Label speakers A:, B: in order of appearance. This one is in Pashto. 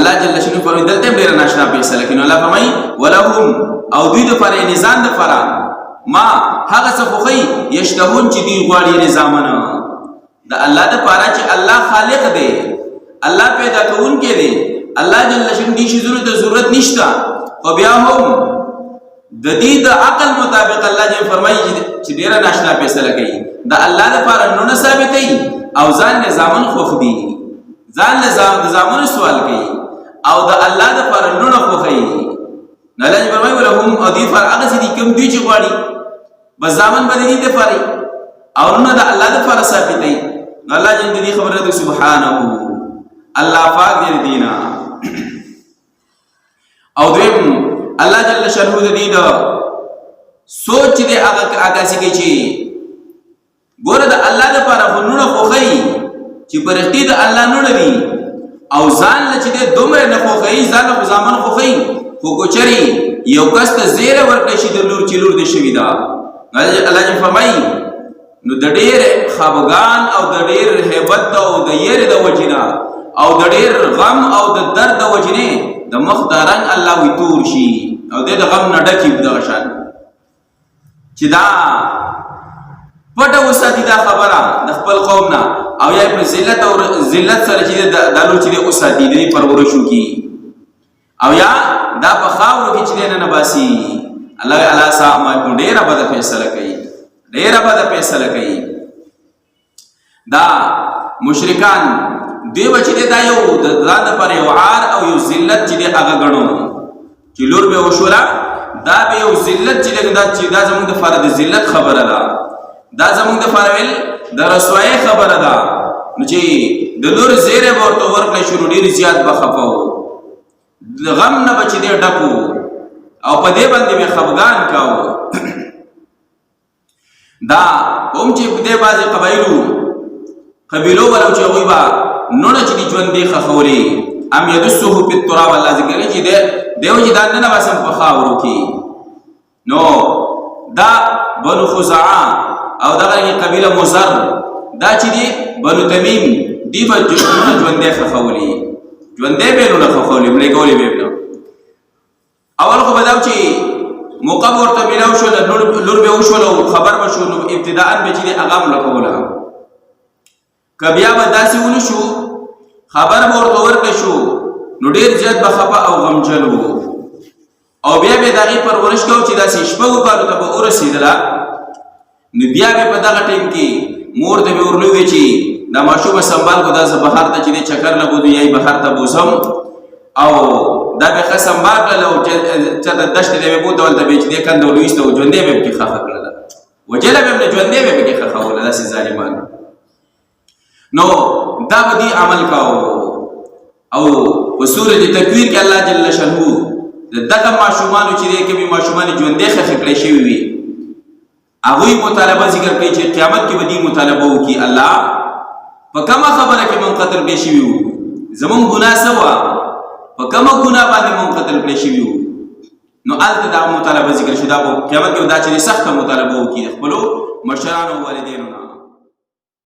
A: الله جل شانه فرمایي دلته ډېر ناشنا فیصله کوي. الله فرمایي ولهم او دوی د پر نظام د فرا ما هغه څه خوخی یشتهون چې دوی غواړي نظامونه د الله د پاره چې الله خالق دی، الله پیدا کوونکی دی، الله جل شانه دې شی ضرورت نشته. خو بیا هم د دې د عقل مطابق الله جل فرمایي چې ډېر ناشنا فیصله کوي. د الله د پاره نو ثابتې او ځان نظامن خوخ دی، ځان نظامن سوال کوي او د الله د پاره نو خوخی. الله جل فرمایي ولهم او دې فر هغه چې کوم دوی چې غواړي بس ځامن بدلی د پاره او نو د الله د پاره ثابتې. الله جل دې خبره ده سبحانه الله پاک دې دینا. او دویم الله جل شانه دې د سوچ دې هغه اگاسي کې چې ګوره د الله د پاره فنونه خوخی چې پرختی د الله نه لري او ځان لچې دې دومره نه خوخی ځان په ځامن خوخی خو ګچري یو کس ته زیره ورکړي شي د لور چې لور دې شوی دا. الله جل فرمایي نو د ډېر خفګان او د ډېر هیبت او د یېر د وجینا او د ډېر غم او د درد د وجنې د مخ د رنګ الله وی تور شي او د غم نه ډکی د شان چې دا پټه وساتي دا خبره د خپل قوم نه او یا په ذلت او ذلت سره چې د لور چې وساتي د پرورشو کی او یا دا په خاورو کې چې نه باسي. الله تعالی سامه کو ډېر بد فیصله کوي، ډېر بد فیصله کوي. دا مشرکان دیو چې دا یو د ځان پر یو عار او یو ذلت چې هغه غنو چې لور به وشولا دا به یو ذلت چې دا زموږ د فرض ذلت خبره ده، دا زموږ د فرض د رسوایی خبره ده. نو چې د لور زیره ورته ورکړي شروع ډیر زیات بخفاو غم نه بچ دې ډکو او په دې باندې به خفګان کاو. دا هم چې په دې بازي قبیلو ولو چې غویبا نو نه چې ژوند دی خوري ام یدسه په التراب. الله ذکر چې دیو چې دا نه واسم په خاورو کې نو دا بنو خزاعه او دا قبیله مزر دا چې دی بنو تمیم دی په ژوند دی خوري ژوند دی به نو خوري بلې کولې به نو اول خو بداو چې موقع ورته ملاو شو لور به وشو خبر بشو نو ابتداء به چې اغام لکوله کبیا به داسې ونشو خبر ورته ورکړ شو نو ډیر زیات بخپه او غمجن وو او بیا به دغه پرورش کو چې داسې شپږو کالو ته به ورسېدله. نو بیا به په دغه ټیم کې مور ته به ورلوي چې دا ماشومه سنبال کو داسې بهر ته چې چکر لګو دی یای بهر ته بوزم او دا به قسم باغله او چې د دشت دی به بوته ولته به چې کندو لويسته او ژوندې به کې خخ کړل وجله به ژوندې به کې خخ ولا داسې ظالمان. نو دا بدی عمل کاو او په سورۃ تکویر کې الله جل شانه دغه ماشومان چې دې کې ماشومان ژوندې خخ کړی شي وي هغه مطالبه ذکر کوي چې قیامت کې بدی مطالبه وکي الله په کومه خبره کې من قتل به شي وي زمون ګناه سوا په کومه ګناه باندې من قتل به شي وي نو الته دا مطالبه ذکر شو دا په قیامت کې دا چې سخت مطالبه وکي خپل مشرانو والدینو